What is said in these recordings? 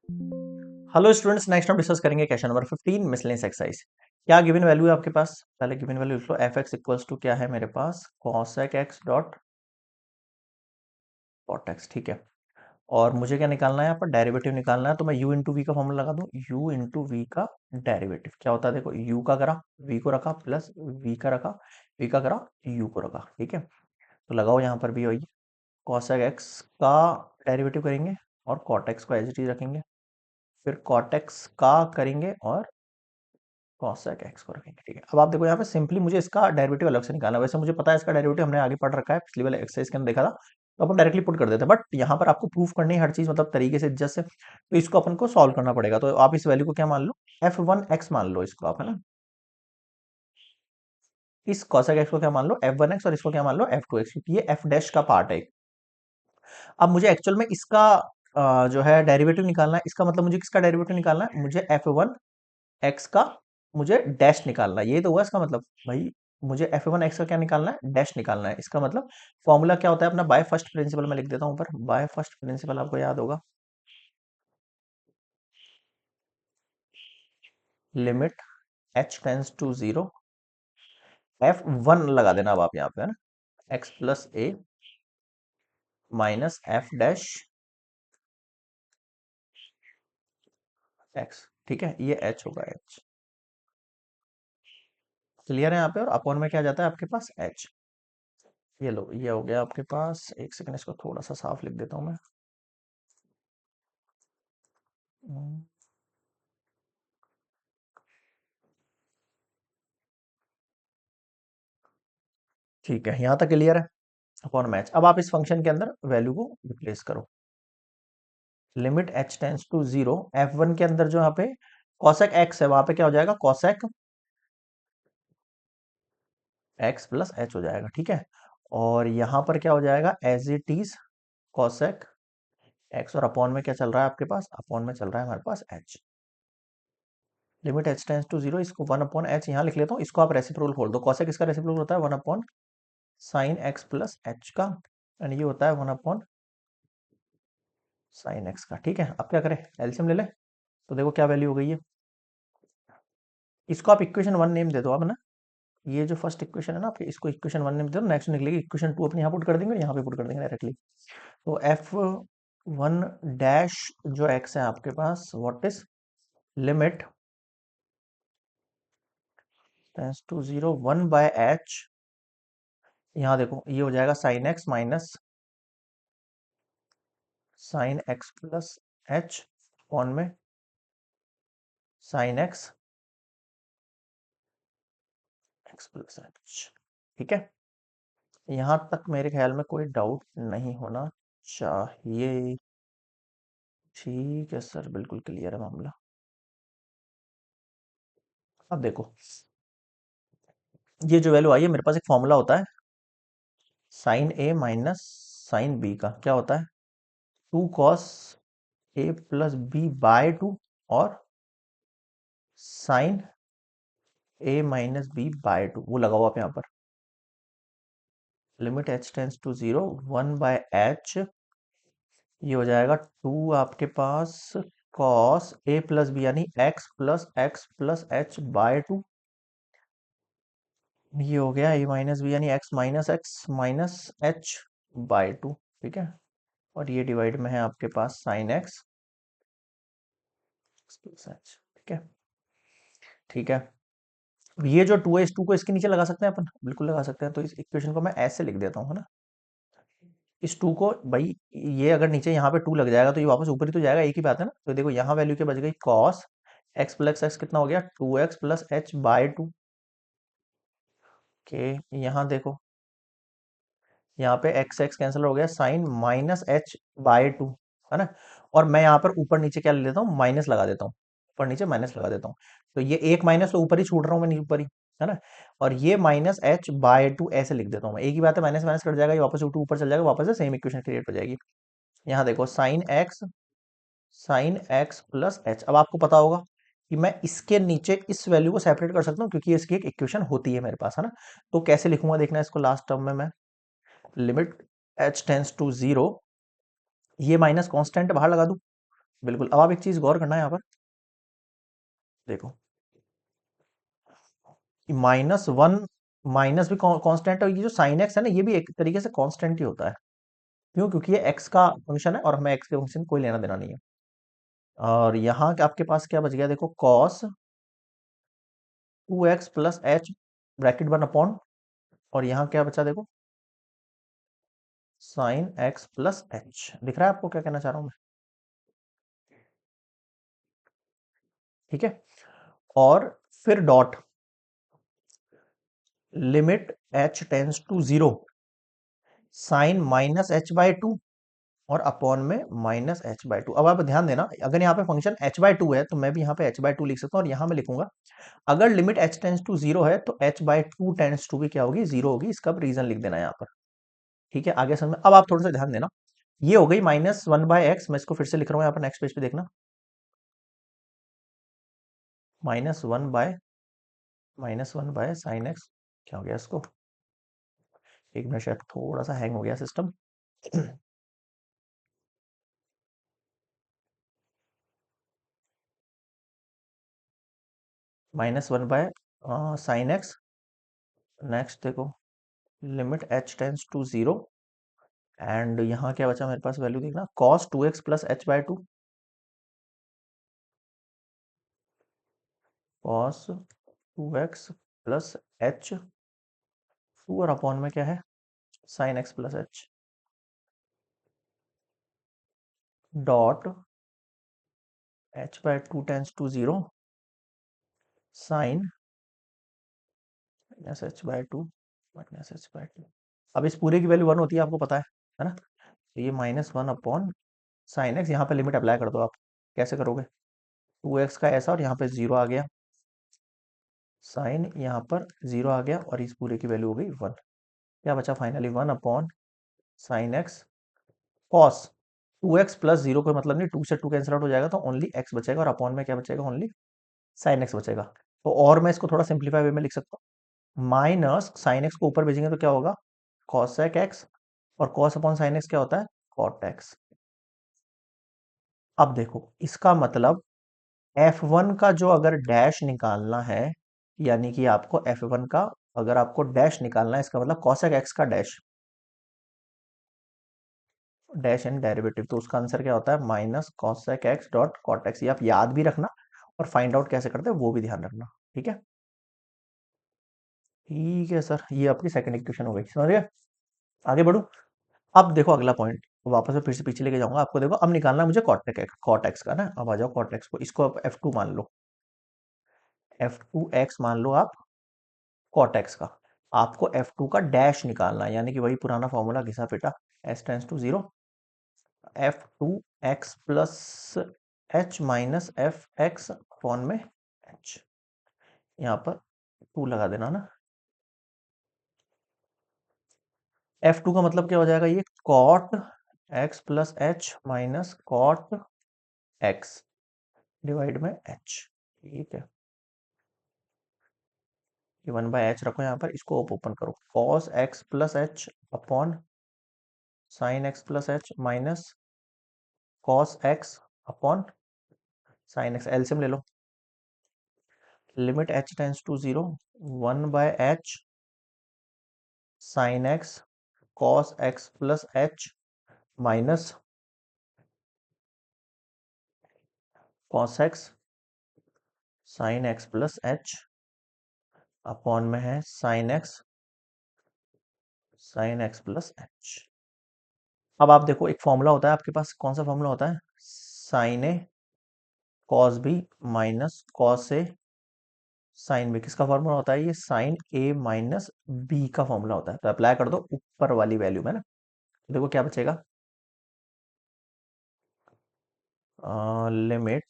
Hello students, next हम discuss करेंगे question number 15 miscellaneous exercise. क्या गिवन वैल्यू है आपके पास? पहले गिवन वैल्यू लिख लो। एफ एक्स इक्वल्स टू क्या है मेरे पास? Cosec X dot cot X. ठीक है। और मुझे क्या निकालना है? यहाँ पर डेरिवेटिव निकालना है, तो मैं u इंटू वी का फॉर्मूला लगा दूं। u इंटू वी का डेरिवेटिव क्या होता है? देखो, u का करा, v को रखा, प्लस v का रखा, v का करा, u को रखा। ठीक है, तो लगाओ यहाँ पर भी वही। कॉसेक एक्स का डेरिवेटिव करेंगे और कॉट एक्स को एज इट इज रखेंगे, फिर कॉट एक्स का करेंगे और कॉसेक एक्स को रखेंगे। ठीक है, अब आप देखो यहाँ पे सिंपली मुझे इसका डेरिवेटिव अलग से निकालना है। वैसे मुझे पता है इसका डेरिवेटिव, हमने आगे पढ़ रखा है, पिछली वाले एक्सरसाइज के अंदर देखा था, तो अपन डायरेक्टली पुट कर देते हैं। बट यहाँ पर आपको प्रूफ करनी है हर चीज, मतलब तरीके से जस्ट से, तो इसको अपन को सॉल्व करना पड़ेगा। तो आप इस वैल्यू को क्या मान लो? f1x मान लो इसको आप, है ना। इस cosec x को क्या मान लो? f1x, और इसको क्या मान लो? f2x, क्योंकि ये f डैश का पार्ट है। अब मुझे एक्चुअल में इसका जो है डेरिवेटिव निकालना है। इसका मतलब मुझे किसका डेरिवेटिव निकालना है? मुझे f1x का मुझे डैश निकालना है। ये तो हुआ इसका मतलब भाई, मुझे f1x का क्या निकालना है? डैश निकालना है। इसका मतलब फॉर्मूला क्या होता है अपना? बाय फर्स्ट प्रिंसिपल में लिख देता हूं ऊपर। बाय फर्स्ट प्रिंसिपल आपको याद होगा, limit h tends to zero, f1 लगा देना अब आप यहाँ पे, है ना, x प्लस ए माइनस f डैश x। ठीक है, ये h होगा, h क्लियर है यहाँ पे। और अपॉन में क्या जाता है आपके पास? h। ये लो, ये हो गया आपके पास। एक सेकंड, इसको थोड़ा सा साफ लिख देता हूँ मैं। हम्म, ठीक है, यहाँ तक क्लियर है। Upon match. अब आप इस फंक्शन के अंदर वैल्यू को रिप्लेस करो। Limit h tends to zero, f1 के अंदर जो यहाँ पे cosec x है, वहां पे क्या हो जाएगा? cosec x प्लस h हो जाएगा। ठीक है, और यहां पर क्या हो जाएगा? As it is cosec x, और अपॉन में क्या चल रहा है आपके पास? अपॉन में चल रहा है हमारे पास h। Limit h tends to zero, इसको 1 अपॉन h यहाँ लिख लेता हूँ। इसको आप रेसिप्रोकल खोल दो। cosec इसका रेसिप्रोकल होता है 1 upon sign x plus h का, एंड ये होता है 1 अपॉन साइन x का। ठीक है, अब क्या करें? एलसीएम ले ले। तो देखो क्या वैल्यू हो गई है। इसको आप इक्वेशन 1 नेम दे दो आप ना। ये जो फर्स्ट इक्वेशन है ना आपकी, इसको इक्वेशन 1 नेम दे दो। नेक्स्ट निकलेगी इक्वेशन 2, अपने यहाँ पुट कर देंगे, यहाँ पे पुट कर देंगे डायरेक्टली। तो f1 डैश जो x है आपके पास, what is limit tends to zero 1 by h। यहाँ देखो, ये हो जाएगा sine x minus sine x plus h on में साइन x प्लस h। ठीक है, यहां तक मेरे ख्याल में कोई डाउट नहीं होना चाहिए। ठीक है सर, बिल्कुल क्लियर है मामला। अब देखो, ये जो वैल्यू आई है मेरे पास, एक फॉर्मूला होता है sine A minus sine B का। क्या होता है? 2 cos A plus B by 2, और sine A minus B by 2, वो लगाओ आप यहाँ पर। Limit h tends to zero 1 by h, ये हो जाएगा 2 आपके पास cos ए प्लस बी, यानी x प्लस h बाय 2। ये हो गया a माइनस बी, यानी x माइनस h बाय 2। ठीक है, और ये डिवाइड में है आपके पास साइन x प्लस h। ठीक है, ठीक है। ये जो 2 है, इस 2 को इसके नीचे लगा सकते हैं अपन, बिल्कुल लगा सकते हैं। तो इस इक्वेशन को मैं ऐसे लिख देता हूँ, है ना। इस 2 को भाई, ये अगर नीचे यहाँ पे 2 लग जाएगा तो ये वापस ऊपर ही तो जाएगा, एक ही बात है ना। तो देखो यहाँ वैल्यू क्या बच गई? cos x प्लस x कितना हो गया? 2x प्लस h बाय 2 के। यहाँ देखो, यहाँ पे एक्स एक्स कैंसिल हो गया, साइन माइनस एच बाय 2, है ना। और मैं यहाँ पर ऊपर नीचे क्या ले लेता हूँ? माइनस लगा देता हूँ, ऊपर नीचे माइनस लगा देता हूँ। तो ये एक माइनस तो ऊपर ही छूट रहा हूँ मैं, नहीं ऊपर ही, है ना। और ये माइनस एच बाय 2 ऐसे लिख देता हूँ मैं। एक ही बात है, माइनस माइनस कट जाएगा, ये वापस ऊपर चल जाएगा, वापस से सेम इक्वेशन क्रिएट हो जाएगी। यहाँ देखो, साइन एक्स प्लस एच। अब आपको पता होगा कि मैं इसके नीचे इस वैल्यू को सेपरेट कर सकता हूँ, क्योंकि इसकी एक इक्वेशन होती है मेरे पास, है ना। तो कैसे लिखूंगा देखना इसको लास्ट टर्म में मैं। Limit h tends to zero, ये माइनस कांस्टेंट बाहर लगा दूं, बिल्कुल। अब आप एक चीज गौर करना है यहाँ पर, देखो -1 माइनस भी कांस्टेंट है, ये जो साइन एक्स है ना, ये भी एक तरीके से कांस्टेंट ही होता है। क्यों? क्योंकि ये एक्स का फंक्शन है और हमें एक्स के फंक्शन कोई लेना देना नहीं है। और यहाँ आपके पास क्या बच गया, देखो cos 2x plus H bracket 1 upon, और यहाँ क्या बचा देखो, साइन एक्स प्लस एच। दिख रहा है आपको क्या कहना चाह रहा हूँ मैं? ठीक है। और फिर dot, limit H tends to 0, sine minus H by two, और अपॉन में माइनस एच बाई टू। अब आप ध्यान देना, अगर यहाँ पे फंक्शन एच बाई टू है तो मैं भी यहाँ पे एच बाई टू लिख सकता हूँ, और यहाँ मैं लिखूंगा अगर लिमिट एच टेंस टू 0 है तो H by two tends to भी क्या होगी, 0 होगी। इसका रीजन लिख देना यहाँ पर। ठीक है, आगे समझ में। अब आप थोड़ा सा ध्यान देना, ये हो गई -1/x। मैं इसको फिर से लिख रहा हूँ यहाँ पर, नेक्स्ट पेज पे देखना, -1/, साइन एक्स। क्या हो गया इसको, एक मिनट, शायद थोड़ा सा हैंग हो गया सिस्टम। -1/, sine X. नेक्स्ट देखो, limit H tends to 0, and यहाँ क्या बचा मेरे पास, वैल्यू देखना, cos 2x plus H by two, cos 2x plus H two, और अपॉन में क्या है, sine X plus H, dot H by two tends to 0, sine minus H by two, minus H by two. अब इस पूरे की value 1 होती है, आपको पता है ना? तो ये -1 अपॉन साइन एक्स, यहाँ पे लिमिट अप्लाई कर दो आप। कैसे करोगे, 2x का ऐसा, और यहाँ पे 0 आ गया, साइन यहाँ पर 0 आ गया, और इस पूरे की वैल्यू हो गई 1। क्या बचा finally, 1 upon sine X, cos 2x plus 0, कोई मतलब नहीं, 2 से 2 कैंसिल आउट हो जाएगा तो ओनली x बचेगा, और अपॉन में क्या बचेगा, ओनली साइन एक्स बचेगा। तो और मैं इसको थोड़ा सिंप्लीफाई वे में लिख सकता हूँ, माइनस साइन एक्स को ऊपर भेजेंगे तो क्या होगा, कॉसेक एक्स, और कॉस अपॉन साइन एक्स क्या होता है, कॉट एक्स। अब देखो इसका मतलब F1 का जो अगर डैश निकालना है, यानी कि आपको F1 का अगर आपको डैश निकालना है, इसका मतलब कॉसेक एक्स का डैश, डैश एंड डेरिवेटिव, तो उसका आंसर क्या होता है, minus cosec X dot cot X. ये आप याद भी रखना, और फाइंड आउट कैसे करते हैं वो भी ध्यान रखना। ठीक है, ठीक है सर, ये आपकी सेकंड इक्वेशन हो गई, समझ गए? आगे बढ़ू। अब देखो अगला पॉइंट, वापस मैं फिर से पीछे लेके जाऊंगा आपको। देखो अब निकालना है मुझे कॉट एक्स का ना। अब आ जाओ कॉट एक्स को, इसको आप F2 मान लो, F2x मान लो आप, कॉट एक्स का। आपको F2 का डैश निकालना है, यानी कि वही पुराना फॉर्मूला घिसा पिटा, s tends to 0, F2x plus h minus F X upon में h। यहाँ पर 2 लगा देना ना। F2 का मतलब क्या हो जाएगा, ये cot x plus H minus cot X divide में h। ठीक है, ये 1/h रखो यहाँ पर, इसको ओपन करो, cos x plus H upon sine X plus H minus cos X upon sine X. LCM ले लो, limit h tends to 0, 1/h sine X cos X plus H minus cos X sine X plus H upon में है sine X plus H. अब आप देखो, एक formula होता है आपके पास, कौन सा फॉर्मूला होता है, sine A cos B minus cos A sine B. किसका फॉर्मूला होता है, ये साइन ए माइनस बी का फॉर्मूला होता है। तो अप्लाई कर दो ऊपर वाली वैल्यू में ना, देखो क्या बचेगा, लिमिट।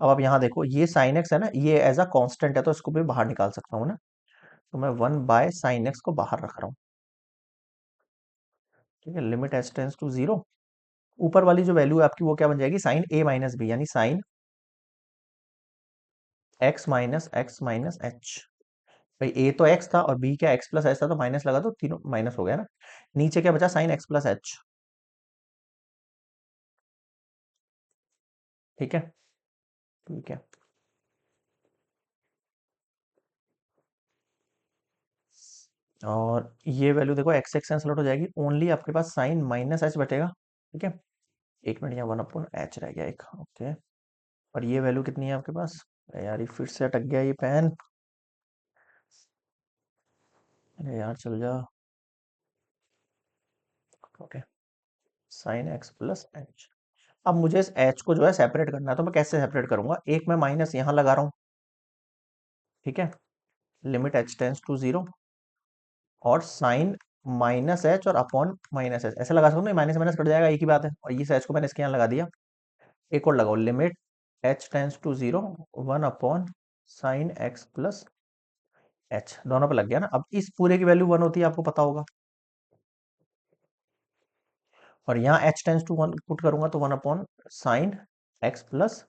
अब आप यहाँ देखो, ये साइन एक्स है ना, ये एज अ कांस्टेंट है तो इसको भी बाहर निकाल सकता हूँ ना। तो मैं 1/साइन एक्स को बाहर रख रहा हूँ। ठीक है, लिमिट एच टेंस टू 0, ऊपर वाली जो वैल्यू है आपकी वो क्या बन जाएगी, साइन ए माइनस बी, यानी साइन एक्स माइनस एच। भाई ए तो एक्स था और बी क्या एक्स प्लस एच था, तो माइनस लगा, तो तीनों माइनस हो गया ना। नीचे क्या बचा, साइन एक्स प्लस एच। ठीक है, ठीक है। और ये वैल्यू देखो एक्स एक्स कैंसिल आउट हो जाएगी, ओनली आपके पास साइन माइनस एच बचेगा। ठीक है, 1 मिनट, यहाँ 1/h रह गया एक, ओके। और ये वैल्यू कितनी है आपके पास? अरे यार ये फिर से अटक गया ये पेन। अरे यार चल जा। Okay, sign X plus H. अब मुझे इस एच को जो है सेपरेट करना है, तो मैं कैसे सेपरेट करूंगा? एक मैं माइनस यहाँ लगा रहा हूँ, ठीक है, लिमिट एच टेंस टू 0, और साइन माइनस एच और अपॉन माइनस एच ऐसे लगा सकता हूँ, माइनस माइनस कट जाएगा, एक ही बात है। और इस एच को मैंने इसके यहाँ लगा दिया। एक और लगाओ, limit H tends to 0, 1 upon sine X plus H, दोनों पे लग गया ना। अब इस पूरे की वैल्यू 1 होती है, आपको पता होगा। और यहाँ एच टेंस टू 1 पुट करूंगा तो 1 अपॉन साइन एक्स प्लस,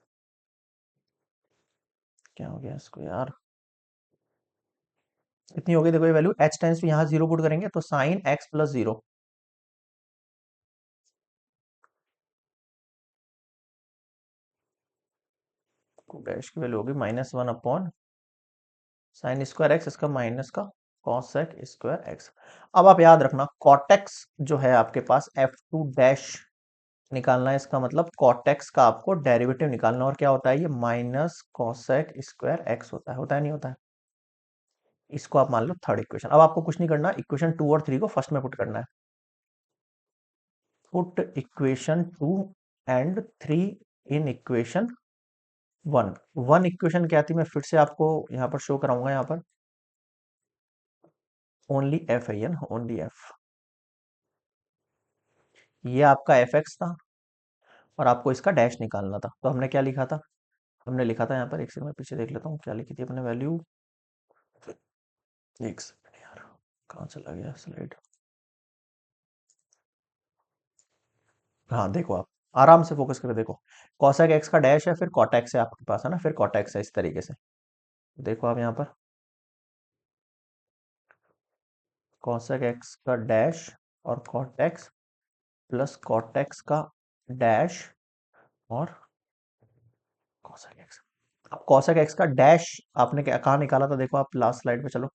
क्या हो गया इसको यार, कितनी हो गई देखो ये वैल्यू, एच टेंस टू यहाँ 0 पुट करेंगे तो साइन एक्स प्लस 0, डैश की वैल्यू होगी -1 अपॉन साइन स्क्वायर एक्स, इसका माइनस का कॉसेक स्क्वायर एक्स। अब आप याद रखना, कॉटेक्स जो है आपके पास f2 डैश निकालना है, इसका मतलब कॉटेक्स का आपको डेरिवेटिव निकालना है। और क्या होता है ये? माइनस कॉसेक स्क्वायर एक्स होता है नहीं होता है? इसको आप मान लो थर्ड इक्वेशन। अब आपको कुछ नहीं करना, इक्वेशन 2 और 3 को फर्स्ट में पुट करना है। Put equation 2 and 3 in equation 1। 1 equation क्या थी, मैं फिर से आपको यहाँ पर शो कराऊंगा। यहाँ पर ओनली एफ है ये ना, ओनली एफ। ये आपका एफ एक्स था, और आपको इसका डैश निकालना था। तो हमने क्या लिखा था? हमने लिखा था यहाँ पर, एक सेकंड में पीछे देख लेता हूँ क्या लिखी थी अपने वैल्यू। एक सेकंड यार, कहाँ चला गया स्लाइड? हाँ देखो, आप आराम से फोकस करके देखो। कॉसेक एक्स का डैश है, फिर कॉट एक्स है आपके पास, है ना, फिर कॉट एक्स है, इस तरीके से। देखो आप यहाँ पर कॉसेक एक्स का डैश और cot X plus cot X का डैश और कॉसेक एक्स। अब कॉसेक एक्स का डैश आपने क्या कहाँ निकाला था? देखो आप लास्ट स्लाइड पे चलो,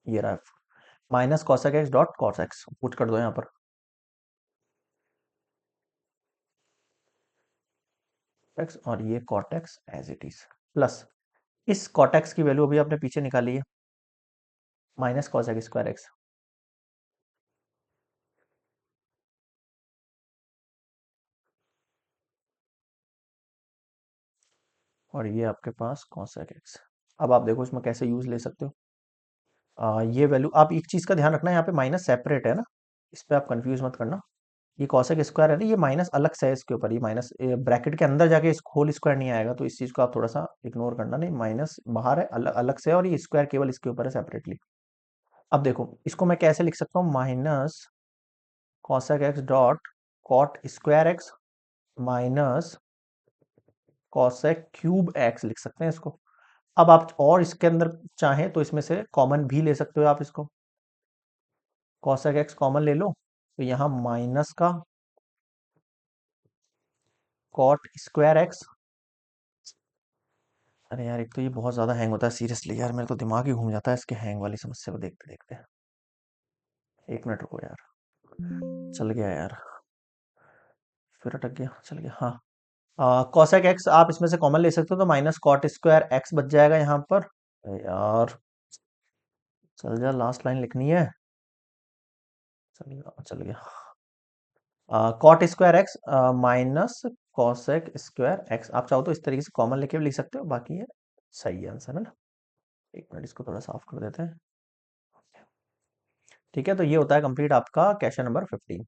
ये रहा, minus cosec X dot cos X put कर दो यहाँ पर एक्स, और ये cot X as it is, plus इस कॉट एक्स की वैल्यू अभी आपने पीछे निकाली है, माइनस कॉसेक स्क्वायर एक्स, और ये आपके पास कॉसेक एक्स। अब आप देखो इसमें कैसे यूज ले सकते हो। ये वैल्यू, आप एक चीज का ध्यान रखना, यहाँ पे माइनस सेपरेट है ना, इस पे आप कंफ्यूज मत करना। ये कॉसेक स्क्वायर है ना, ये माइनस अलग से है इसके ऊपर, ये माइनस ब्रैकेट के अंदर जाके इस होल स्क्वायर नहीं आएगा, तो इस चीज को आप थोड़ा सा इग्नोर करना। नहीं, माइनस बाहर है, अलग अलग से है, और ये स्क्वायर केवल इसके ऊपर है सेपरेटली। अब देखो इसको मैं कैसे लिख सकता हूँ, minus cosec X dot cot square X minus cosec cube X लिख सकते हैं इसको। अब आप और इसके अंदर चाहें तो इसमें से कॉमन भी ले सकते हो आप इसको, कॉसेक एक्स कॉमन ले लो, तो यहाँ माइनस का कॉट स्क्वायर एक्स। अरे यार एक तो ये बहुत ज्यादा हैंग होता है सीरियसली यार, मेरे तो दिमाग ही घूम जाता है इसके हैंग वाली समस्या को देखते देखते। 1 मिनट रुको यार, चल गया यार, फिर अटक गया, चल गया, हाँ। कॉसेक एक्स आप इसमें से कॉमन ले सकते हो, तो माइनस कॉट स्क्वायर एक्स बच जाएगा यहाँ पर। अरे यार चल जा, लास्ट लाइन लिखनी है। चल गया, चल गया। Cot square X minus cosec square X, आप चाहो तो इस तरीके से कॉमन लेके भी लिख सकते हो, बाकी ये सही आंसर है ना। 1 मिनट, इसको थोड़ा साफ कर देते हैं। ठीक है, तो ये होता है कंप्लीट आपका क्वेश्चन नंबर 15।